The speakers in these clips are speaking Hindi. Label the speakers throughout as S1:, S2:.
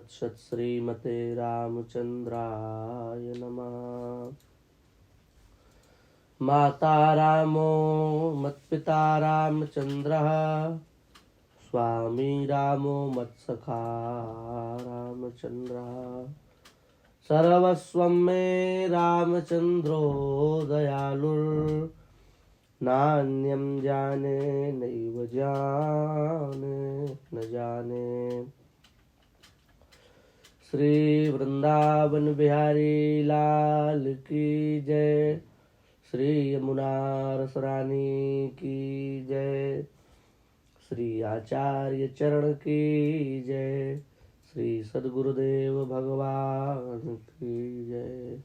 S1: तत्सत् श्रीमते रामचन्द्राय नमः। माता रामो मत्पिता रामचन्द्रः, स्वामी रामो मत्सखा रामचन्द्रः। सर्वस्वं मे रामचन्द्रो दयालुर्, नान्यं जाने नैव जाने न जाने। श्री वृंदावन बिहारी लाल की जय। श्री यमुना रस रानी की जय। श्री आचार्य चरण की जय। श्री सद्गुरुदेव भगवान की जय।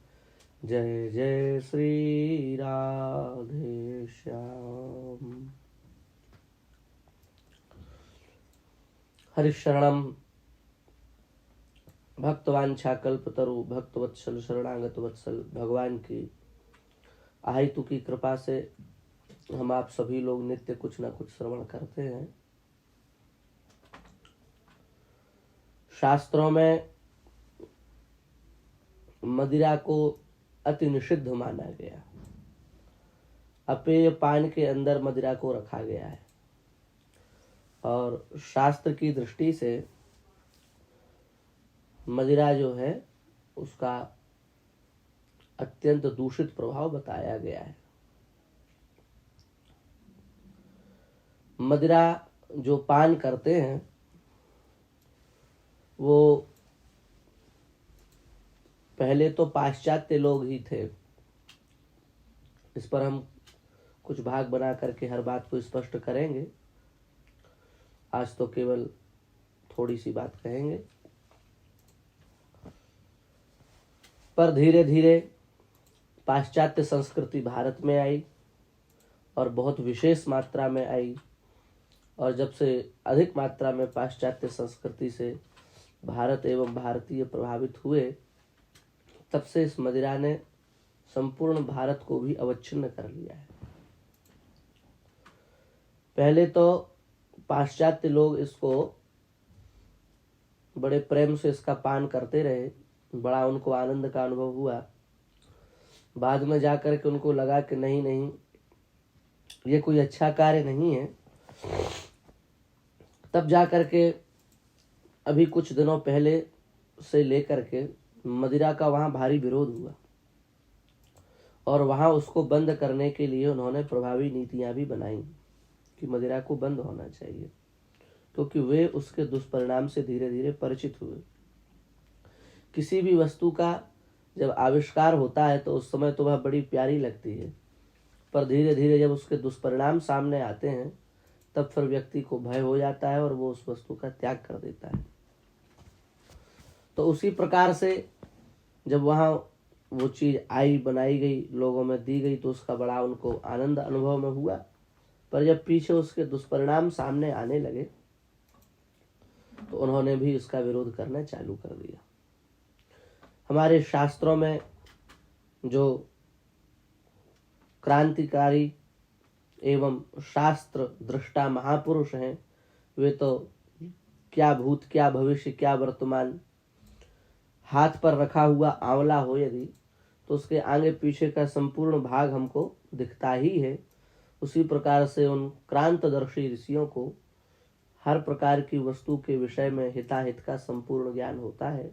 S1: जय जय श्री राधे श्याम। हरिशरणम भक्तवांछा कल्पतरु भक्तवत्सल शरणागत वत्सल भगवान की आहितु की कृपा से हम आप सभी लोग नित्य कुछ न कुछ श्रवण करते हैं। शास्त्रों में मदिरा को अति निषिद्ध माना गया। अपेय पान के अंदर मदिरा को रखा गया है और शास्त्र की दृष्टि से मदिरा जो है उसका अत्यंत दूषित प्रभाव बताया गया है। मदिरा जो पान करते हैं वो पहले तो पाश्चात्य लोग ही थे। इस पर हम कुछ भाग बना करके हर बात को स्पष्ट करेंगे। आज तो केवल थोड़ी सी बात कहेंगे। पर धीरे धीरे पाश्चात्य संस्कृति भारत में आई और बहुत विशेष मात्रा में आई। और जब से अधिक मात्रा में पाश्चात्य संस्कृति से भारत एवं भारतीय प्रभावित हुए, तब से इस मदिरा ने संपूर्ण भारत को भी अवच्छिन्न कर लिया है। पहले तो पाश्चात्य लोग इसको बड़े प्रेम से इसका पान करते रहे, बड़ा उनको आनंद का अनुभव हुआ। बाद में जाकर के उनको लगा कि नहीं नहीं, ये कोई अच्छा कार्य नहीं है। तब जाकर के अभी कुछ दिनों पहले से लेकर के मदिरा का वहाँ भारी विरोध हुआ और वहाँ उसको बंद करने के लिए उन्होंने प्रभावी नीतियां भी बनाई कि मदिरा को बंद होना चाहिए, क्योंकि वे उसके दुष्परिणाम से धीरे धीरे परिचित हुए। किसी भी वस्तु का जब आविष्कार होता है तो उस समय तो वह बड़ी प्यारी लगती है, पर धीरे धीरे जब उसके दुष्परिणाम सामने आते हैं तब फिर व्यक्ति को भय हो जाता है और वो उस वस्तु का त्याग कर देता है। तो उसी प्रकार से जब वहाँ वो चीज आई, बनाई गई, लोगों में दी गई, तो उसका बड़ा उनको आनंद अनुभव में हुआ। पर जब पीछे उसके दुष्परिणाम सामने आने लगे तो उन्होंने भी इसका विरोध करना चालू कर दिया। हमारे शास्त्रों में जो क्रांतिकारी एवं शास्त्र दृष्टा महापुरुष हैं, वे तो क्या भूत क्या भविष्य क्या वर्तमान, हाथ पर रखा हुआ आंवला हो यदि तो उसके आगे पीछे का संपूर्ण भाग हमको दिखता ही है। उसी प्रकार से उन क्रांतदर्शी ऋषियों को हर प्रकार की वस्तु के विषय में हिताहित का संपूर्ण ज्ञान होता है,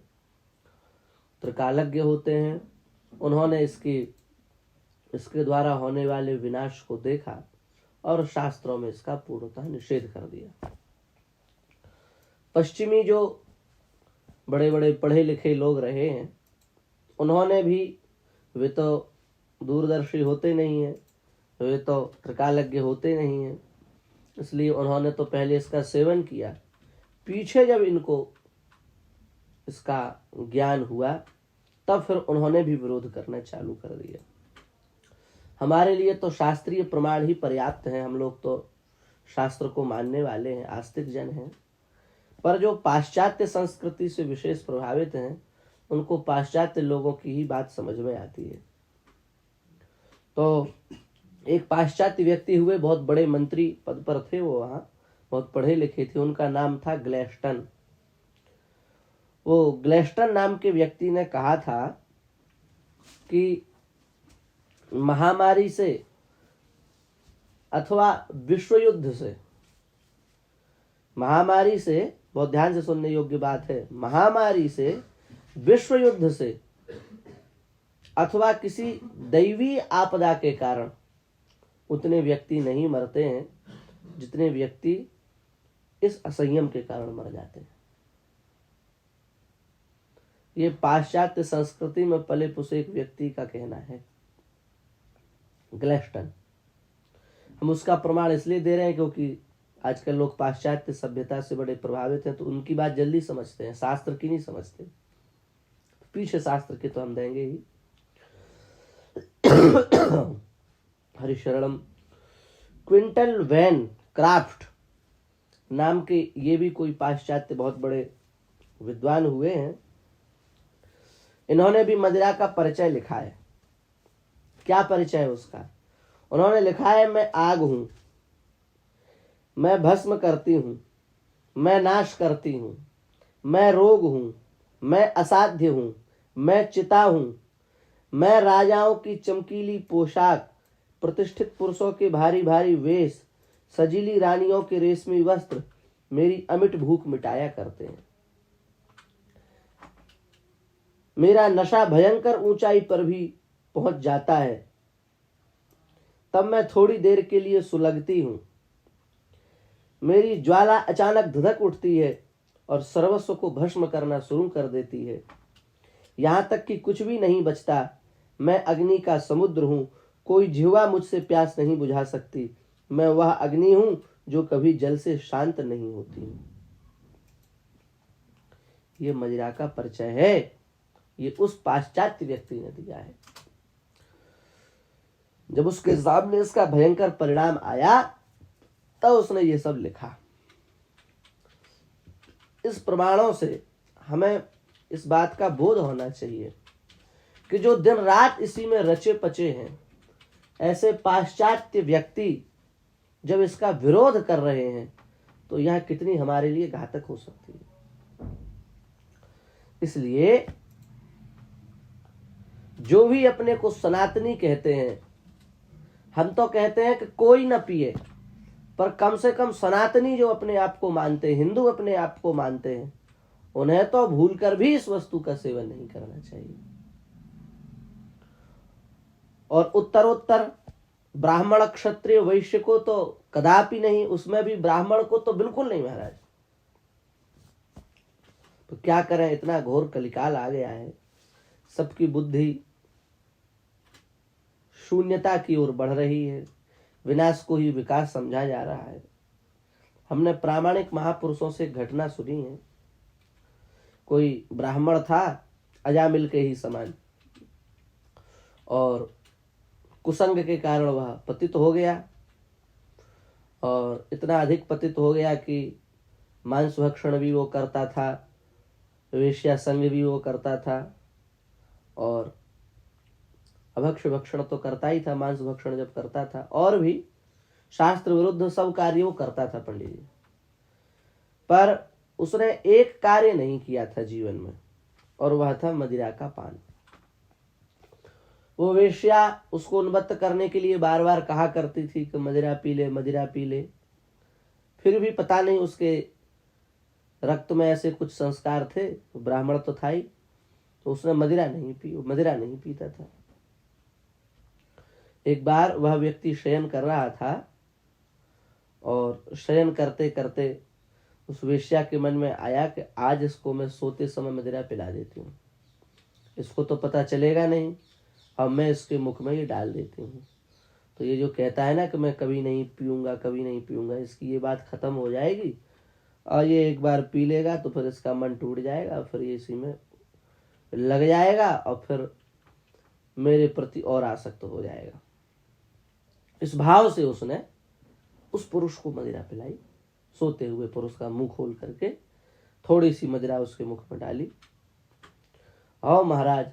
S1: त्रिकालज्ञ होते हैं। उन्होंने इसके द्वारा होने वाले विनाश को देखा और शास्त्रों में इसका पूर्णतः निषेध कर दिया। पश्चिमी जो बड़े बड़े पढ़े लिखे लोग रहे हैं, उन्होंने भी, वे तो दूरदर्शी होते नहीं हैं, वे तो त्रिकालज्ञ होते नहीं हैं, इसलिए उन्होंने तो पहले इसका सेवन किया। पीछे जब इनको इसका ज्ञान हुआ तब फिर उन्होंने भी विरोध करना चालू कर दिया। हमारे लिए तो शास्त्रीय प्रमाण ही पर्याप्त है। हम लोग तो शास्त्र को मानने वाले हैं, आस्तिक जन हैं। पर जो पाश्चात्य संस्कृति से विशेष प्रभावित हैं, उनको पाश्चात्य लोगों की ही बात समझ में आती है। तो एक पाश्चात्य व्यक्ति हुए, बहुत बड़े मंत्री पद पर थे, वो वहाँ बहुत पढ़े लिखे थे। उनका नाम था ग्लैस्टन। वो ग्लेस्टन नाम के व्यक्ति ने कहा था कि महामारी से अथवा विश्व युद्ध से, महामारी से, बहुत ध्यान से सुनने योग्य बात है, महामारी से, विश्व युद्ध से अथवा किसी दैवी आपदा के कारण उतने व्यक्ति नहीं मरते हैं जितने व्यक्ति इस असंयम के कारण मर जाते हैं। ये पाश्चात्य संस्कृति में पले पुसे एक व्यक्ति का कहना है, ग्लेस्टन। हम उसका प्रमाण इसलिए दे रहे हैं क्योंकि आजकल लोग पाश्चात्य सभ्यता से बड़े प्रभावित हैं, तो उनकी बात जल्दी समझते हैं, शास्त्र की नहीं समझते। पीछे शास्त्र के तो हम देंगे ही। हरिशरणम। क्विंटल वैन क्राफ्ट नाम के ये भी कोई पाश्चात्य बहुत बड़े विद्वान हुए हैं। इन्होंने भी मदिरा का परिचय लिखा है। क्या परिचय है उसका? उन्होंने लिखा है, मैं आग हूं, मैं भस्म करती हूं, मैं नाश करती हूं, मैं रोग हूं, मैं असाध्य हूं, मैं चिता हूं, मैं राजाओं की चमकीली पोशाक, प्रतिष्ठित पुरुषों के भारी भारी वेश, सजीली रानियों के रेशमी वस्त्र मेरी अमिट भूख मिटाया करते हैं। मेरा नशा भयंकर ऊंचाई पर भी पहुंच जाता है, तब मैं थोड़ी देर के लिए सुलगती हूं। मेरी ज्वाला अचानक धधक उठती है और सर्वस्व को भस्म करना शुरू कर देती है, यहां तक कि कुछ भी नहीं बचता। मैं अग्नि का समुद्र हूं, कोई जिह्वा मुझसे प्यास नहीं बुझा सकती। मैं वह अग्नि हूं जो कभी जल से शांत नहीं होती। ये मदिरा का परिचय है, ये उस पाश्चात्य व्यक्ति ने दिया है। जब उसके सामने इसका भयंकर परिणाम आया तब उसने ये सब लिखा। इस प्रमाणों से हमें इस बात का बोध होना चाहिए कि जो दिन रात इसी में रचे पचे हैं, ऐसे पाश्चात्य व्यक्ति जब इसका विरोध कर रहे हैं तो यह कितनी हमारे लिए घातक हो सकती है। इसलिए जो भी अपने को सनातनी कहते हैं, हम तो कहते हैं कि कोई न पिए, पर कम से कम सनातनी जो अपने आप को मानते हैं, हिंदू अपने आप को मानते हैं, उन्हें तो भूलकर भी इस वस्तु का सेवन नहीं करना चाहिए। और उत्तरोत्तर ब्राह्मण क्षत्रिय वैश्य को तो कदापि नहीं, उसमें भी ब्राह्मण को तो बिल्कुल नहीं महाराज। तो क्या करें, इतना घोर कलिकाल आ गया है, सबकी बुद्धि शून्यता की ओर बढ़ रही है, विनाश को ही विकास समझा जा रहा है। हमने प्रामाणिक महापुरुषों से घटना सुनी है। कोई ब्राह्मण था, अजामिल के ही समान, और कुसंग के कारण वह पतित हो गया, और इतना अधिक पतित हो गया कि मांस भक्षण भी वो करता था, वेश्या संग भी वो करता था, और अभक्ष भक्षण तो करता ही था, मांस भक्षण जब करता था, और भी शास्त्र विरुद्ध सब कार्य वो करता था पंडित जी। पर उसने एक कार्य नहीं किया था जीवन में, और वह था मदिरा का पान। वो वेश्या उसको उन्मत्त करने के लिए बार बार कहा करती थी कि मदिरा पी ले, मदिरा पी ले। फिर भी पता नहीं उसके रक्त में ऐसे कुछ संस्कार थे, ब्राह्मण तो था ही, तो उसने मदिरा नहीं पी, मदिरा नहीं पीता था। एक बार वह व्यक्ति शयन कर रहा था, और शयन करते करते उस वेश्या के मन में आया कि आज इसको मैं सोते समय मदिरा पिला देती हूँ, इसको तो पता चलेगा नहीं, अब मैं इसके मुख में ये डाल देती हूँ। तो ये जो कहता है ना कि मैं कभी नहीं पीऊंगा, कभी नहीं पीऊंगा, इसकी ये बात खत्म हो जाएगी, और ये एक बार पी लेगा तो फिर इसका मन टूट जाएगा, फिर ये इसी में लग जाएगा, और फिर मेरे प्रति और आसक्त हो जाएगा। इस भाव से उसने उस पुरुष को मदिरा पिलाई, सोते हुए पुरुष का मुंह खोल करके थोड़ी सी मदिरा उसके मुख में डाली। आओ महाराज,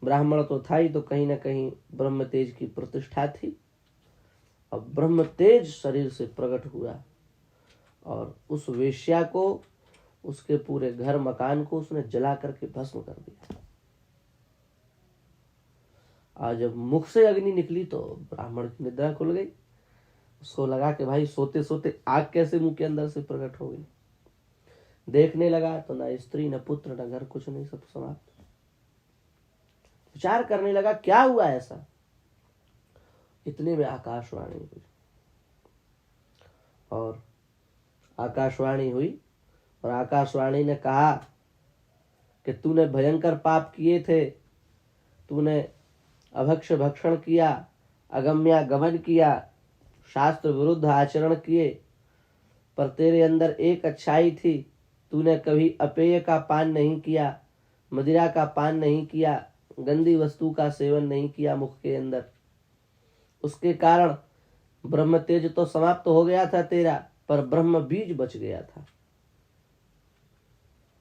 S1: ब्राह्मण तो था ही, तो कहीं ना कहीं ब्रह्म तेज की प्रतिष्ठा थी, अब ब्रह्म तेज शरीर से प्रकट हुआ और उस वेश्या को उसके पूरे घर मकान को उसने जला करके भस्म कर दिया। आज जब मुख से अग्नि निकली तो ब्राह्मण की निद्रा खुल गई। उसको लगा कि भाई सोते सोते आग कैसे मुंह के अंदर से प्रकट हो गई। देखने लगा तो ना स्त्री न पुत्र न घर, कुछ नहीं, सब समाप्त। विचार करने लगा क्या हुआ ऐसा। इतने में आकाशवाणी हुई, और आकाशवाणी हुई और आकाशवाणी ने कहा कि तूने भयंकर पाप किए थे, तूने अभक्ष भक्षण किया, अगम्यागमन किया, शास्त्र विरुद्ध आचरण किए, पर तेरे अंदर एक अच्छाई थी, तूने कभी अपेय का पान नहीं किया, मदिरा का पान नहीं किया, गंदी वस्तु का सेवन नहीं किया मुख के अंदर। उसके कारण ब्रह्म तेज तो समाप्त हो गया था तेरा, पर ब्रह्म बीज बच गया था।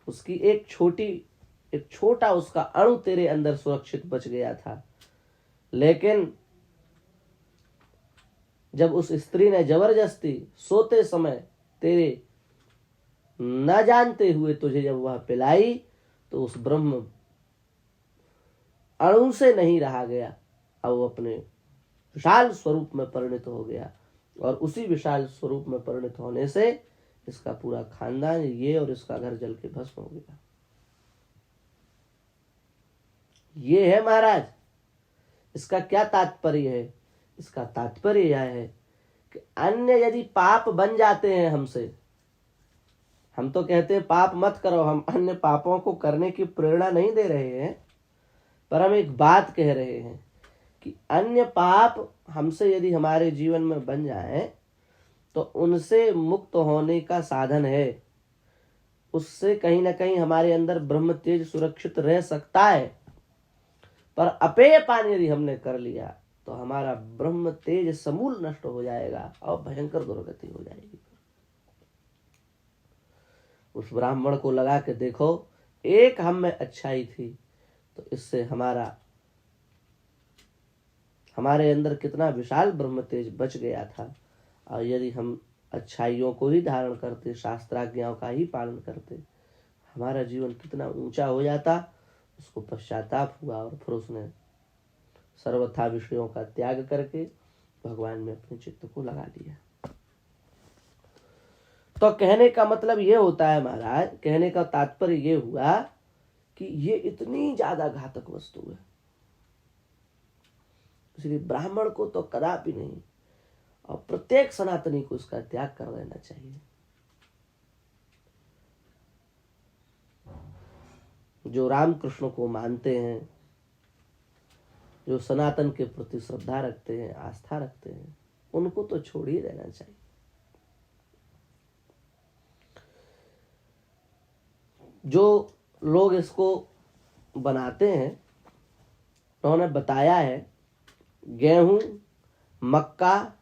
S1: उसकी एक छोटा उसका अणु तेरे अंदर सुरक्षित बच गया था। लेकिन जब उस स्त्री ने जबरदस्ती सोते समय तेरे न जानते हुए तुझे जब वह पिलाई, तो उस ब्रह्म अणु से नहीं रहा गया, अब वो अपने विशाल स्वरूप में परिणत हो गया। और उसी विशाल स्वरूप में परिणत होने से इसका पूरा खानदान, ये और इसका घर जल के भस्म हो गया। ये है महाराज, इसका क्या तात्पर्य है? इसका तात्पर्य यह है कि अन्य यदि पाप बन जाते हैं हमसे, हम तो कहते हैं पाप मत करो, हम अन्य पापों को करने की प्रेरणा नहीं दे रहे हैं, पर हम एक बात कह रहे हैं कि अन्य पाप हमसे यदि हमारे जीवन में बन जाए तो उनसे मुक्त होने का साधन है। उससे कहीं ना कहीं हमारे अंदर ब्रह्म तेज सुरक्षित रह सकता है, पर अपेय पान यदि हमने कर लिया तो हमारा ब्रह्म तेज समूल नष्ट हो जाएगा और भयंकर दुर्गति हो जाएगी। उस ब्राह्मण को लगा कि देखो, एक हम में अच्छाई थी तो इससे हमारे अंदर कितना विशाल ब्रह्म तेज बच गया था। और यदि हम अच्छाइयों को ही धारण करते, शास्त्राज्ञाओं का ही पालन करते, हमारा जीवन कितना ऊंचा हो जाता। उसको पश्चाताप हुआ और फिर उसने सर्वथा विषयों का त्याग करके भगवान में अपने चित्त को लगा लिया। तो कहने का मतलब ये होता है महाराज, कहने का तात्पर्य ये हुआ कि ये इतनी ज्यादा घातक वस्तु है, इसलिए ब्राह्मण को तो कदापि नहीं, और प्रत्येक सनातनी को इसका त्याग कर देना चाहिए। जो रामकृष्ण को मानते हैं, जो सनातन के प्रति श्रद्धा रखते हैं, आस्था रखते हैं, उनको तो छोड़ ही देना चाहिए। जो लोग इसको बनाते हैं उन्होंने बताया है, गेहूं, मक्का,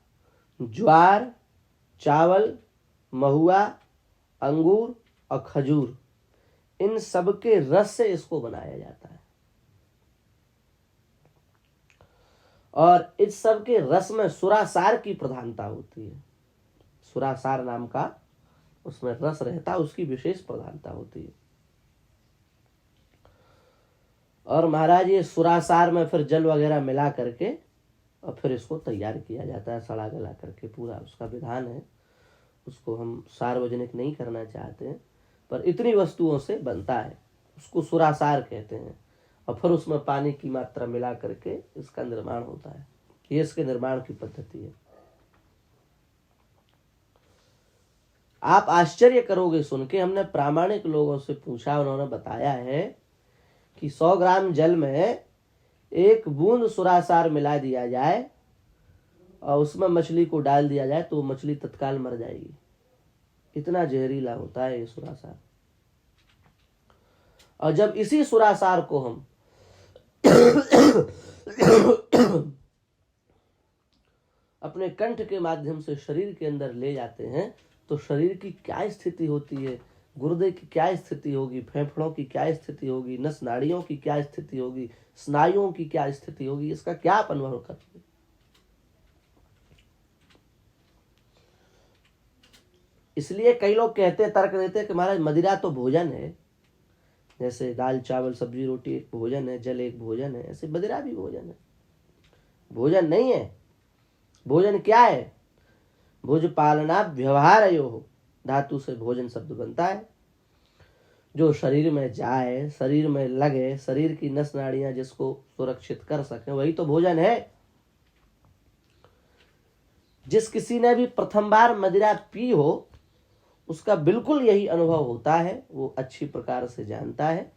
S1: ज्वार, चावल, महुआ, अंगूर और खजूर, इन सब के रस से इसको बनाया जाता है। और इस सब के रस में सुरासार की प्रधानता होती है। सुरासार नाम का उसमें रस रहता है, उसकी विशेष प्रधानता होती है। और महाराज ये सुरासार में फिर जल वगैरह मिला करके और फिर इसको तैयार किया जाता है, सड़ा गला करके, पूरा उसका विधान है। उसको हम सार्वजनिक नहीं करना चाहते हैं, पर इतनी वस्तुओं से बनता है, उसको सुरासार कहते हैं। और फिर उसमें पानी की मात्रा मिला करके इसका निर्माण होता है। ये इसके निर्माण की पद्धति है। आप आश्चर्य करोगे सुन के, हमने प्रामाणिक लोगों से पूछा, उन्होंने बताया है कि 100 ग्राम जल में 1 बूंद सुरासार मिला दिया जाए और उसमें मछली को डाल दिया जाए तो मछली तत्काल मर जाएगी। इतना जहरीला होता है ये सुरासार। और जब इसी सुरासार को हम अपने कंठ के माध्यम से शरीर के अंदर ले जाते हैं तो शरीर की क्या स्थिति होती है, गुर्दे की क्या स्थिति होगी, फेफड़ों की क्या स्थिति होगी, नस नाड़ियों की क्या स्थिति होगी, स्नायुओं की क्या स्थिति होगी, इसका क्या आप अनुभव करते। इसलिए कई लोग कहते हैं, तर्क देते हैं कि महाराज मदिरा तो भोजन है, जैसे दाल चावल सब्जी रोटी एक भोजन है, जल एक भोजन है, ऐसे मदिरा भी भोजन है। भोजन नहीं है। भोजन क्या है? भुज पालना व्यवहार यो हो, धातु से भोजन शब्द बनता है। जो शरीर में जाए, शरीर में लगे, शरीर की नस नाड़ियां जिसको सुरक्षित कर सके, वही तो भोजन है। जिस किसी ने भी प्रथम बार मदिरा पी हो, उसका बिल्कुल यही अनुभव होता है। वो अच्छी प्रकार से जानता है।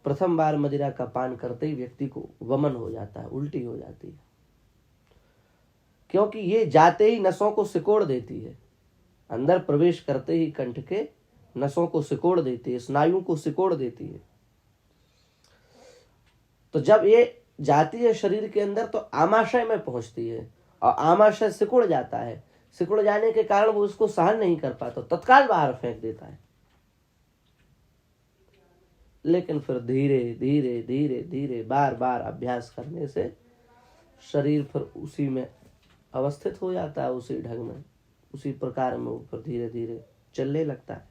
S1: प्रथम बार मदिरा का पान करते ही व्यक्ति को वमन हो जाता है, उल्टी हो जाती है, क्योंकि ये जाते ही नसों को सिकोड़ देती है। अंदर प्रवेश करते ही कंठ के नसों को सिकोड़ देती है, स्नायु को सिकोड़ देती है। तो जब ये जाती है शरीर के अंदर तो आमाशय में पहुंचती है, और आमाशय सिकुड़ जाता है। सिकुड़ जाने के कारण वो उसको सहन नहीं कर पाता, तत्काल बाहर फेंक देता है। लेकिन फिर धीरे धीरे धीरे धीरे बार बार अभ्यास करने से शरीर फिर उसी में अवस्थित हो जाता है, उसी ढंग में, उसी प्रकार में वो फिर धीरे धीरे चलने लगता है।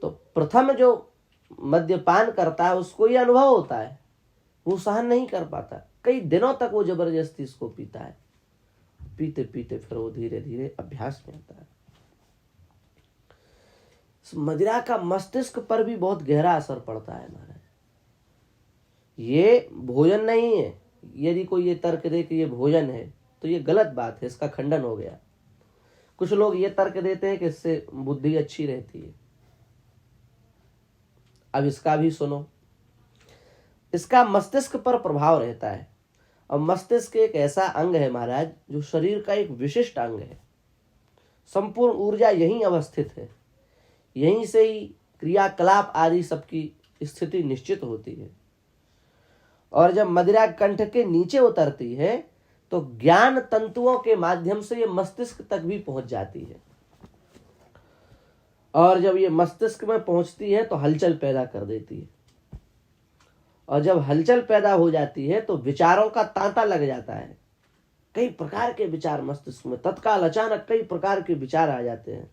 S1: तो प्रथम जो मद्यपान करता है उसको ये अनुभव होता है, वो सहन नहीं कर पाता, कई दिनों तक वो जबरदस्ती इसको पीता है। पीते पीते फिर वो धीरे धीरे अभ्यास में आता है। मदिरा का मस्तिष्क पर भी बहुत गहरा असर पड़ता है महाराज। ये भोजन नहीं है। यदि कोई ये तर्क दे कि ये भोजन है तो ये गलत बात है, इसका खंडन हो गया। कुछ लोग ये तर्क देते हैं कि इससे बुद्धि अच्छी रहती है। अब इसका भी सुनो। इसका मस्तिष्क पर प्रभाव रहता है, और मस्तिष्क एक ऐसा अंग है महाराज जो शरीर का एक विशिष्ट अंग है। संपूर्ण ऊर्जा यहीं अवस्थित है, यहीं से ही क्रियाकलाप आदि सबकी स्थिति निश्चित होती है। और जब मदिरा कंठ के नीचे उतरती है तो ज्ञान तंतुओं के माध्यम से ये मस्तिष्क तक भी पहुंच जाती है, और जब ये मस्तिष्क में पहुंचती है तो हलचल पैदा कर देती है। और जब हलचल पैदा हो जाती है तो विचारों का तांता लग जाता है। कई प्रकार के विचार मस्तिष्क में तत्काल अचानक कई प्रकार के विचार आ जाते हैं,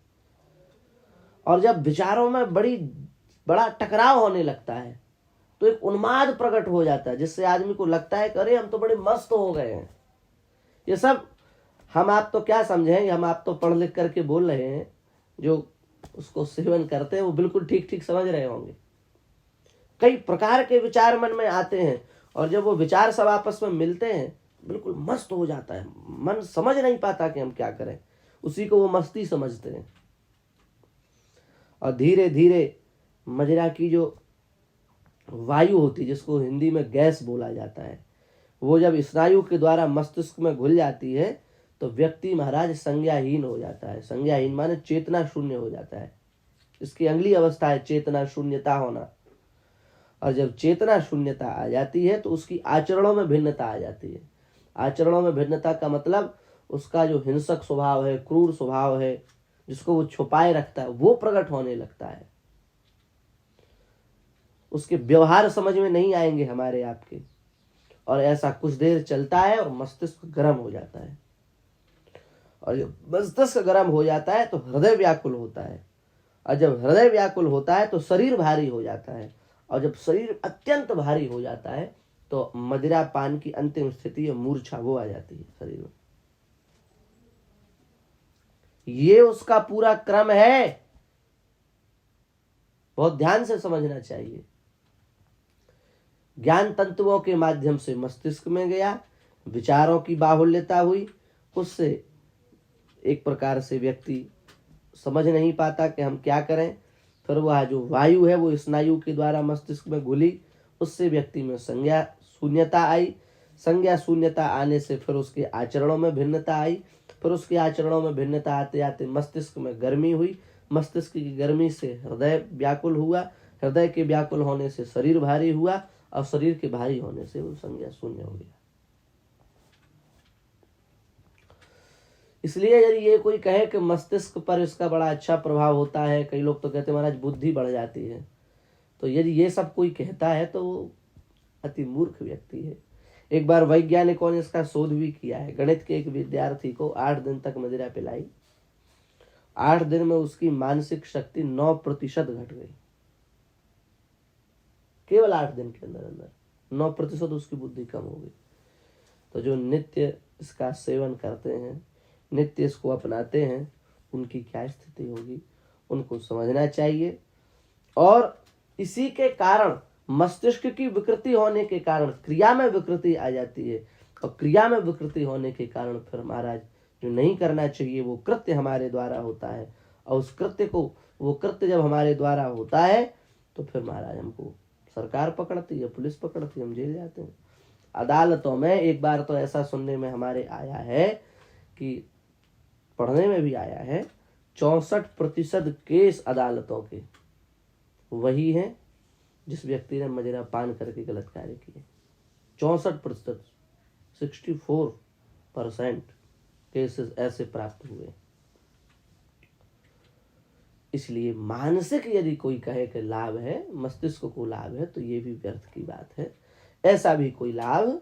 S1: और जब विचारों में बड़ा टकराव होने लगता है तो एक उन्माद प्रकट हो जाता है, जिससे आदमी को लगता है कि अरे हम तो बड़े मस्त हो गए हैं। ये सब हम आप तो क्या समझें, हम आप तो पढ़ लिख करके बोल रहे हैं, जो उसको सेवन करते हैं वो बिल्कुल ठीक ठीक समझ रहे होंगे। कई प्रकार के विचार मन में आते हैं, और जब वो विचार सब आपस में मिलते हैं बिल्कुल मस्त हो जाता है। मन समझ नहीं पाता कि हम क्या करें, उसी को वो मस्ती समझते हैं। और धीरे धीरे मदिरा की जो वायु होती है, जिसको हिंदी में गैस बोला जाता है, वो जब स्नायु के द्वारा मस्तिष्क में घुल जाती है तो व्यक्ति महाराज संज्ञाहीन हो जाता है। संज्ञाहीन माने चेतना शून्य हो जाता है। इसकी अगली अवस्था है चेतना शून्यता होना। और जब चेतना शून्यता आ जाती है तो उसकी आचरणों में भिन्नता आ जाती है। आचरणों में भिन्नता का मतलब उसका जो हिंसक स्वभाव है, क्रूर स्वभाव है, जिसको वो छुपाए रखता है, वो प्रकट होने लगता है। उसके व्यवहार समझ में नहीं आएंगे हमारे आपके, और ऐसा कुछ देर चलता है और मस्तिष्क गर्म हो जाता है। और जब मस्तिष्क गर्म हो जाता है तो हृदय व्याकुल होता है, और जब हृदय व्याकुल होता है तो शरीर भारी हो जाता है, और जब शरीर अत्यंत भारी हो जाता है तो मदिरा पान की अंतिम स्थिति मूर्छा वो आ जाती है शरीर में। ये उसका पूरा क्रम है, बहुत ध्यान से समझना चाहिए। ज्ञान तंतुओं के माध्यम से मस्तिष्क में गया, विचारों की बाहुल्यता हुई, उससे एक प्रकार से व्यक्ति समझ नहीं पाता कि हम क्या करें। फिर वह जो वायु है वो स्नायु के द्वारा मस्तिष्क में घुली, उससे व्यक्ति में संज्ञा शून्यता आई। संज्ञा शून्यता आने से फिर उसके आचरणों में भिन्नता आई। फिर उसके आचरणों में भिन्नता आते आते मस्तिष्क में गर्मी हुई। मस्तिष्क की गर्मी से हृदय व्याकुल हुआ। हृदय के व्याकुल होने से शरीर भारी हुआ, और शरीर के भारी होने से वो संज्ञा शून्य हो गया। इसलिए यदि ये कोई कहे कि मस्तिष्क पर इसका बड़ा अच्छा प्रभाव होता है, कई लोग तो कहते हैं महाराज बुद्धि बढ़ जाती है, तो यदि ये सब कोई कहता है तो वो अति मूर्ख व्यक्ति है। एक बार वैज्ञानिकों ने इसका शोध भी किया है। गणित के एक विद्यार्थी को 8 दिन तक मदिरा पिलाई, 8 दिन में उसकी मानसिक शक्ति 9% घट गई। केवल 8 दिन के अंदर अंदर 9% उसकी बुद्धि कम हो गई। तो जो नित्य इसका सेवन करते हैं, नित्य इसको अपनाते हैं, उनकी क्या स्थिति होगी उनको समझना चाहिए। और इसी के कारण मस्तिष्क की विकृति होने के कारण क्रिया में विकृति आ जाती है, और क्रिया में विकृति होने के कारण फिर महाराज जो नहीं करना चाहिए वो कृत्य हमारे द्वारा होता है, और उस कृत्य को, वो कृत्य जब हमारे द्वारा होता है तो फिर महाराज हमको सरकार पकड़ती है, पुलिस पकड़ती है, हम जेल जाते हैं। अदालतों में एक बार तो ऐसा सुनने में हमारे आया है कि पढ़ने में भी आया है, 64% केस अदालतों के वही हैं जिस व्यक्ति ने मदिरा पान करके गलत कार्य किए। 64%, 64% केसेस ऐसे प्राप्त हुए। इसलिए मानसिक यदि कोई कहे कि लाभ है, मस्तिष्क को लाभ है, तो ये भी व्यर्थ की बात है। ऐसा भी कोई लाभ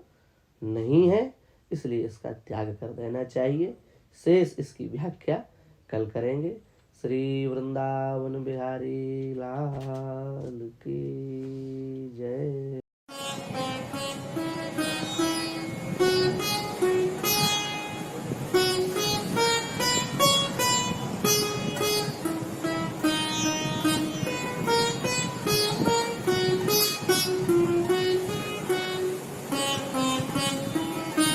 S1: नहीं है, इसलिए इसका त्याग कर देना चाहिए। शेष इसकी व्याख्या कल करेंगे। श्री वृंदावन बिहारी लाल की जय।